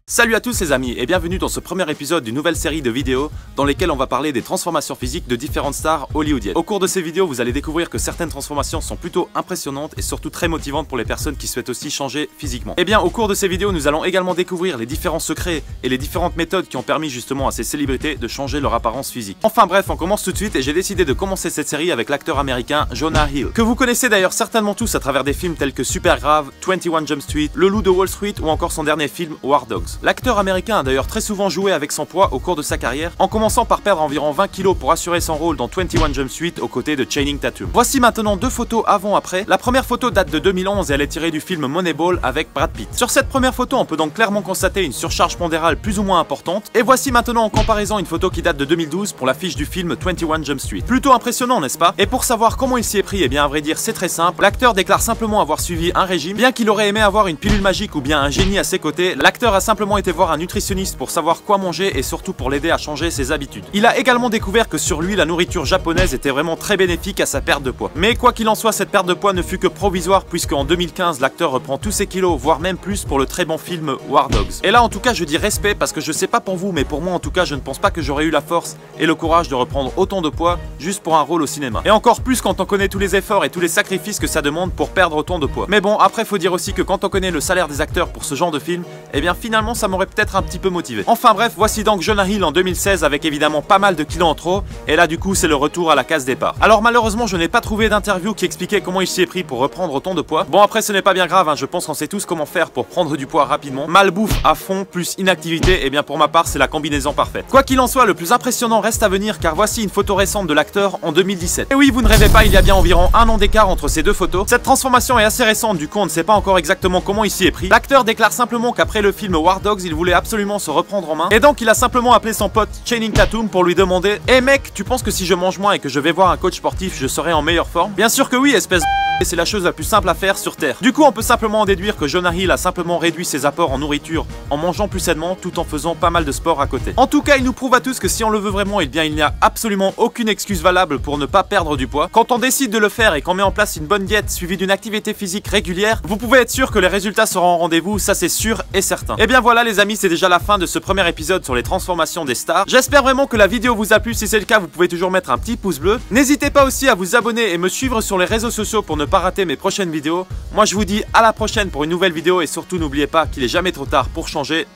Salut à tous les amis et bienvenue dans ce premier épisode d'une nouvelle série de vidéos dans lesquelles on va parler des transformations physiques de différentes stars hollywoodiennes. Au cours de ces vidéos, vous allez découvrir que certaines transformations sont plutôt impressionnantes et surtout très motivantes pour les personnes qui souhaitent aussi changer physiquement. Et bien au cours de ces vidéos, nous allons également découvrir les différents secrets et les différentes méthodes qui ont permis justement à ces célébrités de changer leur apparence physique. Enfin bref, on commence tout de suite et j'ai décidé de commencer cette série avec l'acteur américain Jonah Hill, que vous connaissez d'ailleurs certainement tous à travers des films tels que Supergrave, 21 Jump Street, Le Loup de Wall Street ou encore son dernier film War Dogs. L'acteur américain a d'ailleurs très souvent joué avec son poids au cours de sa carrière, en commençant par perdre environ 20 kg pour assurer son rôle dans 21 Jump Street aux côtés de Channing Tatum. Voici maintenant deux photos avant-après. La première photo date de 2011 et elle est tirée du film Moneyball avec Brad Pitt. Sur cette première photo, on peut donc clairement constater une surcharge pondérale plus ou moins importante. Et voici maintenant en comparaison une photo qui date de 2012 pour l'affiche du film 21 Jump Street. Plutôt impressionnant, n'est-ce pas? Et pour savoir comment il s'y est pris, eh bien à vrai dire c'est très simple. L'acteur déclare simplement avoir suivi un régime. Bien qu'il aurait aimé avoir une pilule magique ou bien un génie à ses côtés, l'acteur a simplement été voir un nutritionniste pour savoir quoi manger et surtout pour l'aider à changer ses habitudes. Il a également découvert que sur lui, la nourriture japonaise était vraiment très bénéfique à sa perte de poids. Mais quoi qu'il en soit, cette perte de poids ne fut que provisoire puisqu'en 2015, l'acteur reprend tous ses kilos, voire même plus pour le très bon film War Dogs. Et là, en tout cas, je dis respect parce que je sais pas pour vous, mais pour moi, en tout cas, je ne pense pas que j'aurais eu la force et le courage de reprendre autant de poids juste pour un rôle au cinéma. Et encore plus quand on connaît tous les efforts et tous les sacrifices que ça demande pour perdre autant de poids. Mais bon, après, faut dire aussi que quand on connaît le salaire des acteurs pour ce genre de film, eh bien finalement, ça m'aurait peut-être un petit peu motivé. Enfin bref, voici donc Jonah Hill en 2016 avec évidemment pas mal de kilos en trop, et là du coup c'est le retour à la case départ. Alors malheureusement je n'ai pas trouvé d'interview qui expliquait comment il s'y est pris pour reprendre autant de poids. Bon après ce n'est pas bien grave, hein, je pense qu'on sait tous comment faire pour prendre du poids rapidement. Malbouffe à fond plus inactivité, et bien pour ma part c'est la combinaison parfaite. Quoi qu'il en soit, le plus impressionnant reste à venir car voici une photo récente de l'acteur en 2017. Et oui, vous ne rêvez pas, il y a bien environ un an d'écart entre ces deux photos. Cette transformation est assez récente, du coup on ne sait pas encore exactement comment il s'y est pris. L'acteur déclare simplement qu'après le film War Dogs, il voulait absolument se reprendre en main. Et donc il a simplement appelé son pote Channing Tatum pour lui demander: hey mec, tu penses que si je mange moins et que je vais voir un coach sportif, je serai en meilleure forme? Bien sûr que oui, espèce de... Et c'est la chose la plus simple à faire sur Terre. Du coup, on peut simplement en déduire que Jonah Hill a simplement réduit ses apports en nourriture en mangeant plus sainement tout en faisant pas mal de sport à côté. En tout cas, il nous prouve à tous que si on le veut vraiment, eh bien il n'y a absolument aucune excuse valable pour ne pas perdre du poids. Quand on décide de le faire et qu'on met en place une bonne diète suivie d'une activité physique régulière, vous pouvez être sûr que les résultats seront au rendez-vous, ça c'est sûr et certain. Et bien voilà les amis, c'est déjà la fin de ce premier épisode sur les transformations des stars. J'espère vraiment que la vidéo vous a plu. Si c'est le cas, vous pouvez toujours mettre un petit pouce bleu. N'hésitez pas aussi à vous abonner et me suivre sur les réseaux sociaux pour ne pas rater mes prochaines vidéos. Moi je vous dis à la prochaine pour une nouvelle vidéo et surtout n'oubliez pas qu'il est jamais trop tard pour changer.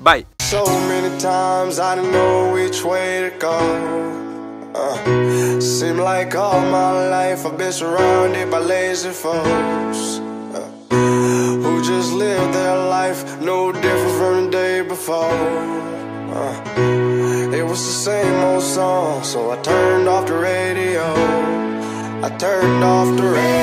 Bye. So many times I didn't know which way to go. Seem like all my life I've been surrounded by lazy folks who just live their life no different from the day before. It was the same old song, so I turned off the radio. I turned off the radio.